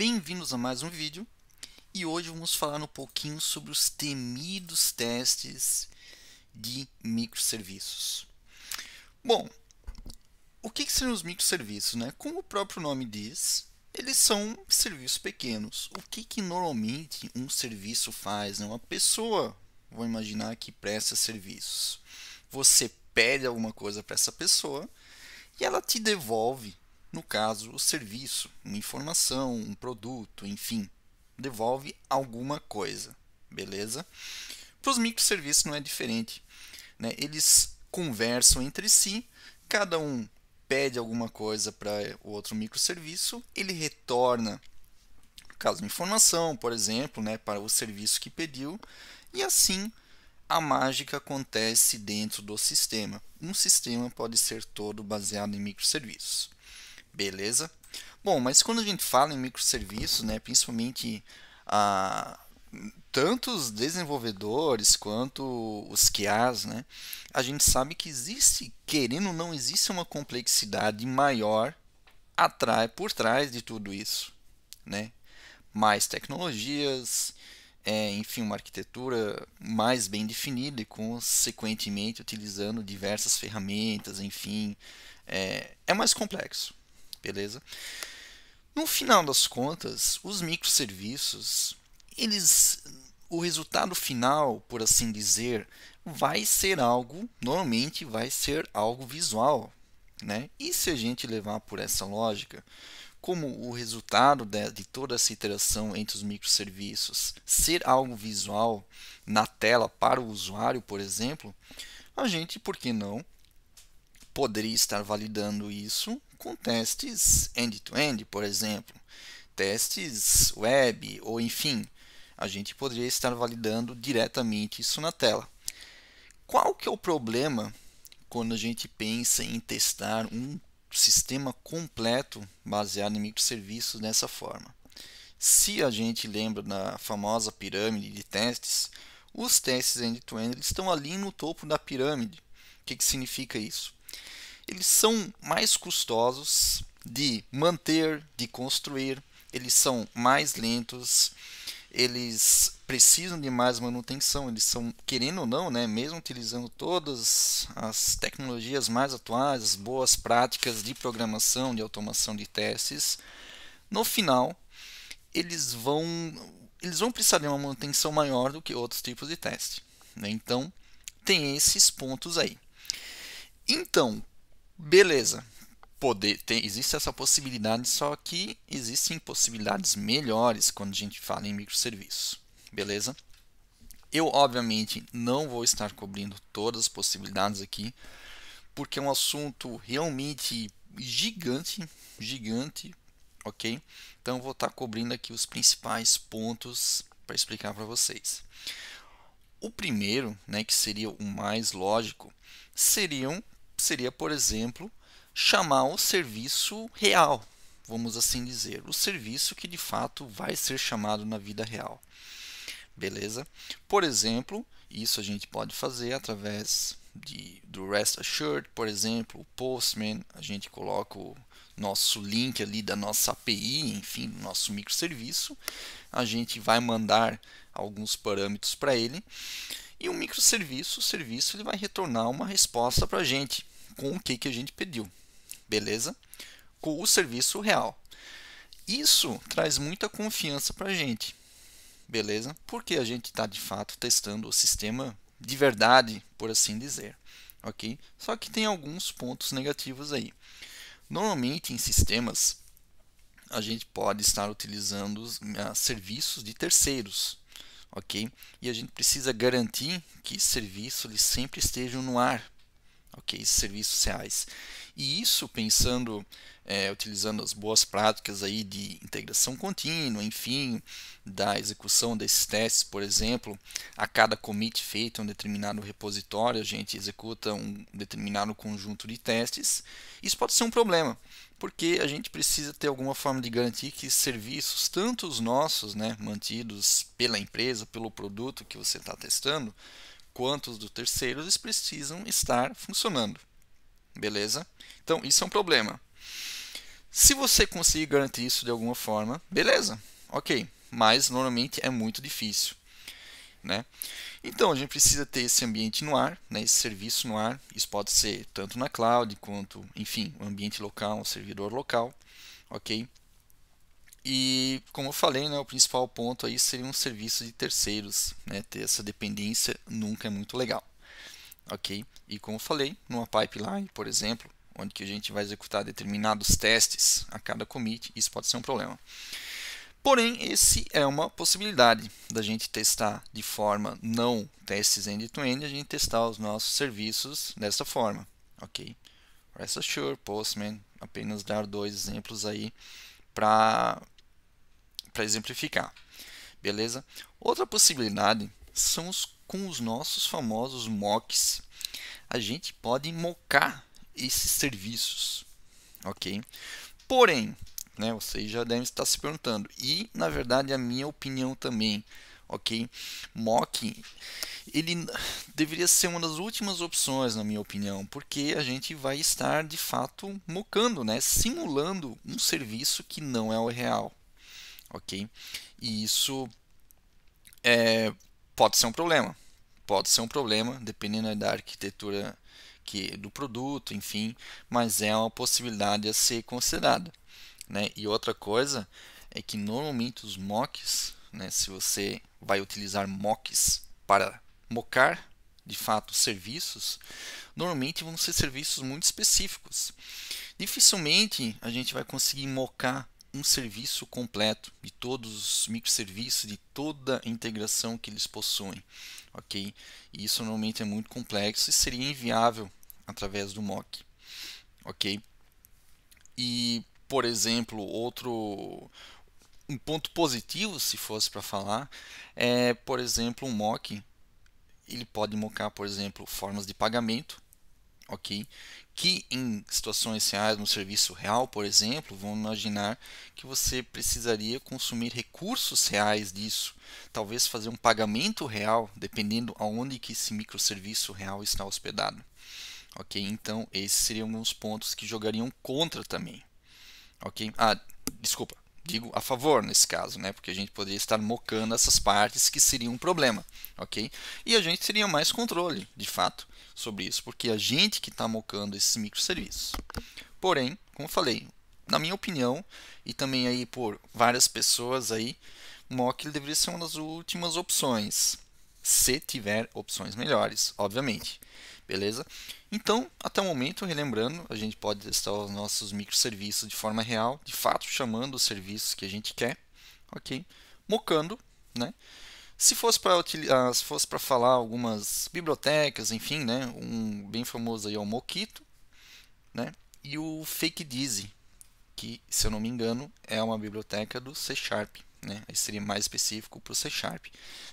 Bem-vindos a mais um vídeo e hoje vamos falar um pouquinho sobre os temidos testes de microserviços. Bom, o que são os microserviços, né? Como o próprio nome diz, eles são serviços pequenos. O que normalmente um serviço faz, né? Uma pessoa, vou imaginar que presta serviços. Você pede alguma coisa para essa pessoa e ela te devolve, no caso, o serviço, uma informação, um produto, enfim, devolve alguma coisa, beleza? Para os microserviços não é diferente, né? Eles conversam entre si, cada um pede alguma coisa para o outro microserviço, ele retorna, no caso, uma informação, por exemplo, né, para o serviço que pediu, e assim a mágica acontece dentro do sistema. Um sistema pode ser todo baseado em microserviços. Beleza? Bom, mas quando a gente fala em microserviços, né, principalmente a tanto os desenvolvedores quanto os QAs, né, a gente sabe que existe, querendo ou não, existe uma complexidade maior por trás de tudo isso, né? Mais tecnologias, enfim, uma arquitetura mais bem definida e consequentemente utilizando diversas ferramentas, enfim, é mais complexo, beleza? No final das contas, os microserviços, eles, o resultado final, por assim dizer, vai ser algo, normalmente vai ser algo visual, né? E se a gente levar por essa lógica, como o resultado de toda essa interação entre os microserviços ser algo visual na tela para o usuário, por exemplo, a gente, por que não, poderia estar validando isso com testes end-to-end, por exemplo, testes web, ou enfim, a gente poderia estar validando diretamente isso na tela. Qual que é o problema quando a gente pensa em testar um sistema completo baseado em microserviços dessa forma? Se a gente lembra da famosa pirâmide de testes, os testes end-to-end estão ali no topo da pirâmide. O que significa isso? Eles são mais custosos de manter, de construir, eles são mais lentos, eles precisam de mais manutenção, eles são, querendo ou não, né, mesmo utilizando todas as tecnologias mais atuais, as boas práticas de programação, de automação de testes, no final eles vão, eles vão precisar de uma manutenção maior do que outros tipos de teste, né? Então, tem esses pontos aí. Então, beleza, existe essa possibilidade, só que existem possibilidades melhores quando a gente fala em microserviços, beleza? Eu, obviamente, não vou estar cobrindo todas as possibilidades aqui, porque é um assunto realmente gigante, gigante, ok? Então, vou estar cobrindo aqui os principais pontos para explicar para vocês. O primeiro, né, que seria o mais lógico, seria, por exemplo, chamar o serviço real, vamos assim dizer, o serviço que de fato vai ser chamado na vida real. Beleza? Por exemplo, isso a gente pode fazer através do REST Assured, por exemplo, o Postman, a gente coloca o nosso link ali da nossa API, enfim, do nosso microserviço, a gente vai mandar alguns parâmetros para ele e o microserviço, o serviço, ele vai retornar uma resposta para a gente com o que a gente pediu, beleza? Com o serviço real. Isso traz muita confiança para a gente, beleza? Porque a gente está de fato testando o sistema de verdade, por assim dizer, ok? Só que tem alguns pontos negativos aí. Normalmente em sistemas a gente pode estar utilizando serviços de terceiros, ok? E a gente precisa garantir que esses serviços eles sempre estejam no ar, ok? Esses serviços reais. E isso pensando, utilizando as boas práticas aí de integração contínua, enfim, da execução desses testes, por exemplo, a cada commit feito em um determinado repositório, a gente executa um determinado conjunto de testes. Isso pode ser um problema, porque a gente precisa ter alguma forma de garantir que serviços, tanto os nossos, né, mantidos pela empresa, pelo produto que você está testando, quanto os do terceiros, eles precisam estar funcionando. Beleza? Então, isso é um problema. Se você conseguir garantir isso de alguma forma, beleza, ok, mas normalmente é muito difícil, né? Então a gente precisa ter esse ambiente no ar, né, esse serviço no ar. Isso pode ser tanto na cloud quanto, enfim, um ambiente local, um servidor local, ok? E como eu falei, né, o principal ponto aí seria um serviço de terceiros, né? Ter essa dependência nunca é muito legal, ok? E como eu falei, numa pipeline, por exemplo, onde que a gente vai executar determinados testes a cada commit, isso pode ser um problema. Porém, esse é uma possibilidade da gente testar de forma não testes end-to-end, a gente testar os nossos serviços dessa forma, ok? Rest Assure, Postman, apenas dar dois exemplos aí para exemplificar, beleza? Outra possibilidade são com os nossos famosos mocks. A gente pode mocar esses serviços, ok? Porém, né, vocês já devem estar se perguntando, e na verdade a minha opinião também, ok? Mock, ele deveria ser uma das últimas opções, na minha opinião, porque a gente vai estar de fato mocando, né, simulando um serviço que não é o real, ok? E isso pode ser um problema, dependendo da arquitetura do produto, enfim, mas é uma possibilidade a ser considerada, né? E outra coisa é que normalmente os mocks, né, se você vai utilizar mocks para mocar de fato serviços, normalmente vão ser serviços muito específicos. Dificilmente a gente vai conseguir mocar um serviço completo de todos os microserviços, de toda a integração que eles possuem, ok? E isso normalmente é muito complexo e seria inviável através do mock, ok? E, por exemplo, um ponto positivo, se fosse para falar, é, por exemplo, um mock, ele pode mocar, por exemplo, formas de pagamento, ok? Que em situações reais, no serviço real, por exemplo, vamos imaginar que você precisaria consumir recursos reais disso, talvez fazer um pagamento real, dependendo aonde que esse microserviço real está hospedado, ok? Então, esses seriam alguns pontos que jogariam contra também, ok? Ah, desculpa, digo a favor nesse caso, né? Porque a gente poderia estar mocando essas partes que seriam um problema, ok? E a gente teria mais controle, de fato, sobre isso, porque a gente que está mocando esses microserviços. Porém, como eu falei, na minha opinião, e também aí por várias pessoas aí, mock deveria ser uma das últimas opções, se tiver opções melhores, obviamente. Beleza? Então, até o momento, relembrando, a gente pode testar os nossos microserviços de forma real, de fato chamando os serviços que a gente quer, ok? Mocando, né? Se fosse para falar algumas bibliotecas, enfim, né? Um bem famoso aí é o Mockito, né? E o FakeDeasy, que, se eu não me engano, é uma biblioteca do C Sharp, né? Aí seria mais específico para o C Sharp,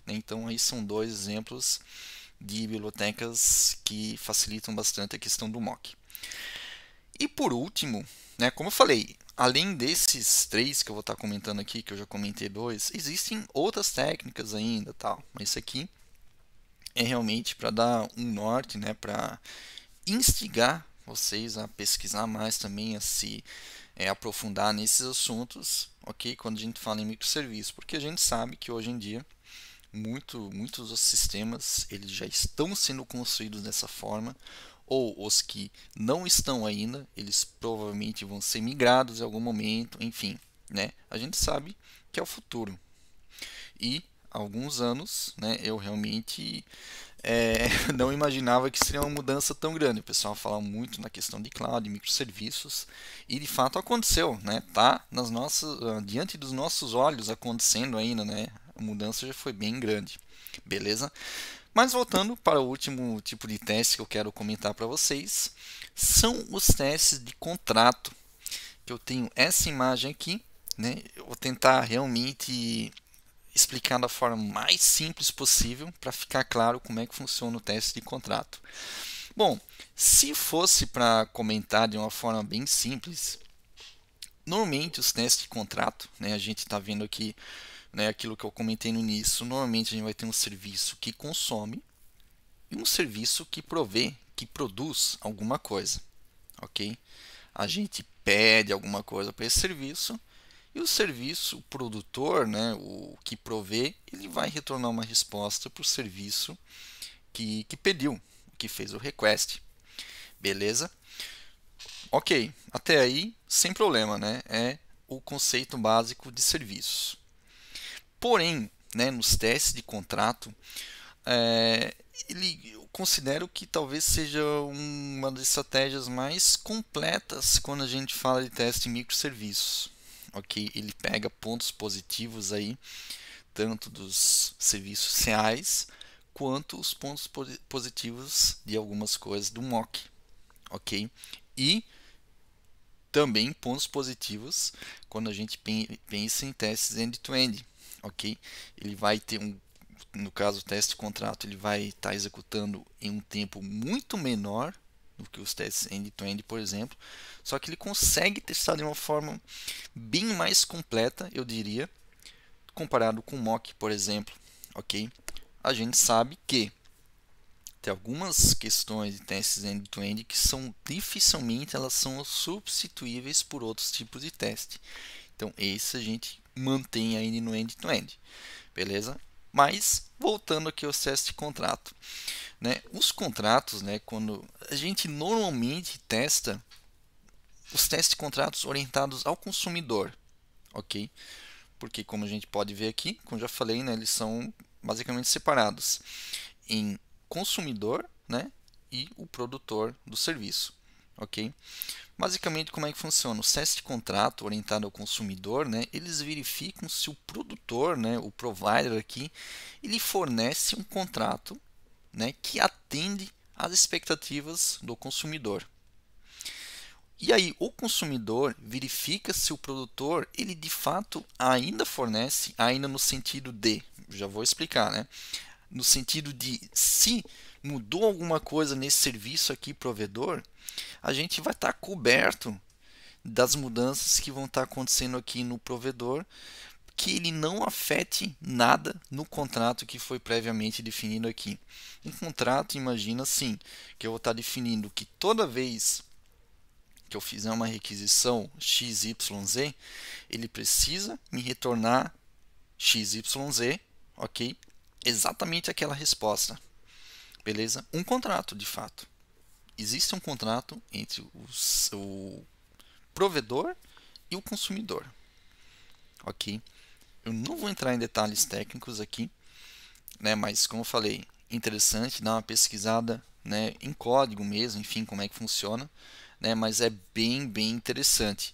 né? Então, aí são dois exemplos de bibliotecas que facilitam bastante a questão do mock. E por último, né, como eu falei, além desses três que eu vou estar comentando aqui, que eu já comentei dois, existem outras técnicas ainda, tal. Mas isso aqui é realmente para dar um norte, né, para instigar vocês a pesquisar mais também, a se aprofundar nesses assuntos, ok? Quando a gente fala em microserviços, porque a gente sabe que hoje em dia muitos dos sistemas eles já estão sendo construídos dessa forma, ou os que não estão ainda, eles provavelmente vão ser migrados em algum momento, enfim, né? A gente sabe que é o futuro. E há alguns anos, né, eu realmente não imaginava que seria uma mudança tão grande. O pessoal fala muito na questão de cloud, de microserviços, e de fato aconteceu, né? Tá diante dos nossos olhos acontecendo ainda, né? A mudança já foi bem grande, beleza? Mas voltando para o último tipo de teste que eu quero comentar para vocês, são os testes de contrato. Que eu tenho essa imagem aqui, né? Eu vou tentar realmente explicar da forma mais simples possível para ficar claro como é que funciona o teste de contrato. Bom, se fosse para comentar de uma forma bem simples, normalmente os testes de contrato, né, a gente está vendo aqui, né, aquilo que eu comentei no início, normalmente a gente vai ter um serviço que consome e um serviço que provê, que produz alguma coisa, ok? A gente pede alguma coisa para esse serviço, e o serviço, o produtor, né, o que provê, ele vai retornar uma resposta para o serviço que pediu, que fez o request. Beleza? Ok, até aí sem problema, né? É o conceito básico de serviços. Porém, né, nos testes de contrato, eu considero que talvez seja uma das estratégias mais completas quando a gente fala de teste de microserviços. Ok, ele pega pontos positivos aí, tanto dos serviços reais quanto os pontos positivos de algumas coisas do mock, ok? E também pontos positivos quando a gente pensa em testes end-to-end, ok? Ele vai ter no caso o teste de contrato, ele vai estar executando em um tempo muito menor do que os testes end-to-end, por exemplo, só que ele consegue testar de uma forma bem mais completa, eu diria, comparado com o mock, por exemplo, ok? A gente sabe que tem algumas questões de testes end-to-end que são dificilmente elas são substituíveis por outros tipos de teste. Então esse a gente mantém ainda no end-to-end, beleza? Mas voltando aqui aos testes de contrato, né? Os contratos, né? Quando a gente normalmente testa os testes de contratos orientados ao consumidor, ok? Porque como a gente pode ver aqui, como já falei, né? Eles são basicamente separados em consumidor, né, e o produtor do serviço, ok? Basicamente, como é que funciona? Os testes de contrato orientado ao consumidor, né, eles verificam se o produtor, né, o provider aqui, ele fornece um contrato, né, que atende às expectativas do consumidor. E aí, o consumidor verifica se o produtor, ele de fato ainda fornece, ainda no sentido de, já vou explicar, né? No sentido de se mudou alguma coisa nesse serviço aqui provedor, a gente vai estar coberto das mudanças que vão estar acontecendo aqui no provedor, que ele não afete nada no contrato que foi previamente definido aqui. Um contrato, imagina assim, que eu vou estar definindo que toda vez que eu fizer uma requisição XYZ, ele precisa me retornar XYZ, ok? Exatamente aquela resposta, beleza? Um contrato, de fato. Existe um contrato entre o provedor e o consumidor, ok? Eu não vou entrar em detalhes técnicos aqui, né? Mas como eu falei, interessante dar uma pesquisada, né? Em código mesmo, enfim, como é que funciona, né? Mas é bem interessante.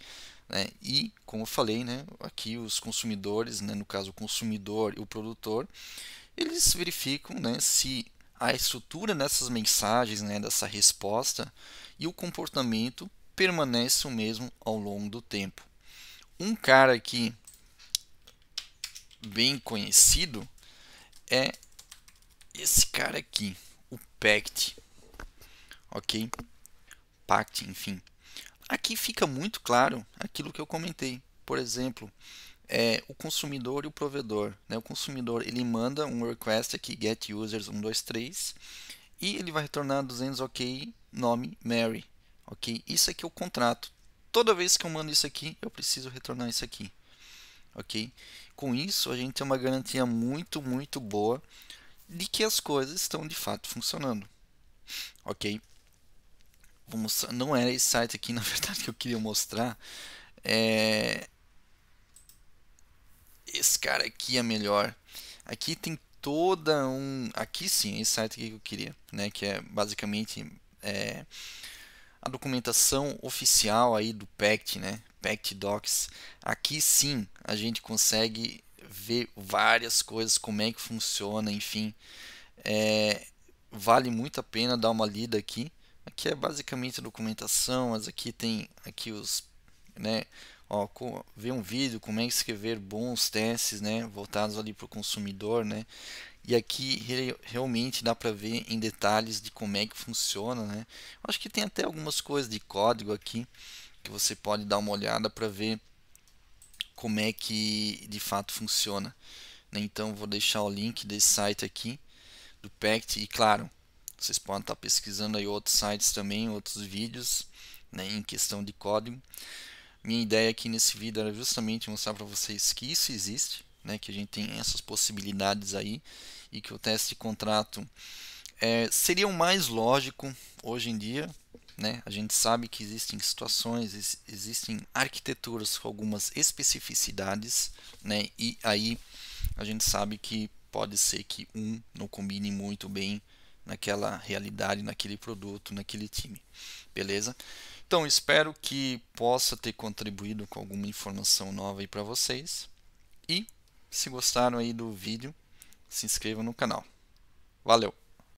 Né? E como eu falei, né? Aqui os consumidores, né? No caso o consumidor e o produtor, eles verificam, né, se a estrutura dessas mensagens, né, dessa resposta e o comportamento permanece o mesmo ao longo do tempo. Um cara aqui bem conhecido é esse cara aqui, o PACT, ok? PACT, enfim. Aqui fica muito claro aquilo que eu comentei. Por exemplo, o consumidor e o provedor. Né? O consumidor ele manda um request aqui, get users 123, e ele vai retornar 200 ok, nome Mary. Ok? Isso aqui é o contrato. Toda vez que eu mando isso aqui, eu preciso retornar isso aqui. Ok? Com isso, a gente tem uma garantia muito boa de que as coisas estão de fato funcionando. Ok? Não era esse site aqui, na verdade, que eu queria mostrar. Esse cara aqui é melhor. Aqui tem toda um. Aqui sim, esse site aqui que eu queria, né? Que é basicamente a documentação oficial aí do PACT, né? PACT Docs. Aqui sim a gente consegue ver várias coisas, como é que funciona, enfim. Vale muito a pena dar uma lida aqui. Aqui é basicamente a documentação, mas aqui tem aqui os, né? Ó, ver um vídeo como é que escrever bons testes, né? Voltados ali para o consumidor, né? E aqui realmente dá para ver em detalhes de como é que funciona, né? Acho que tem até algumas coisas de código aqui que você pode dar uma olhada para ver como é que de fato funciona, né? Então vou deixar o link desse site aqui do PACT e claro, vocês podem estar pesquisando aí outros sites também, outros vídeos, né, em questão de código. Minha ideia aqui nesse vídeo era justamente mostrar para vocês que isso existe, né, que a gente tem essas possibilidades aí e que o teste de contrato seria o mais lógico hoje em dia, né? A gente sabe que existem situações, existem arquiteturas com algumas especificidades, né? E aí a gente sabe que pode ser que um não combine muito bem naquela realidade, naquele produto, naquele time, beleza? Então espero que possa ter contribuído com alguma informação nova aí para vocês e se gostaram aí do vídeo, se inscrevam no canal. Valeu!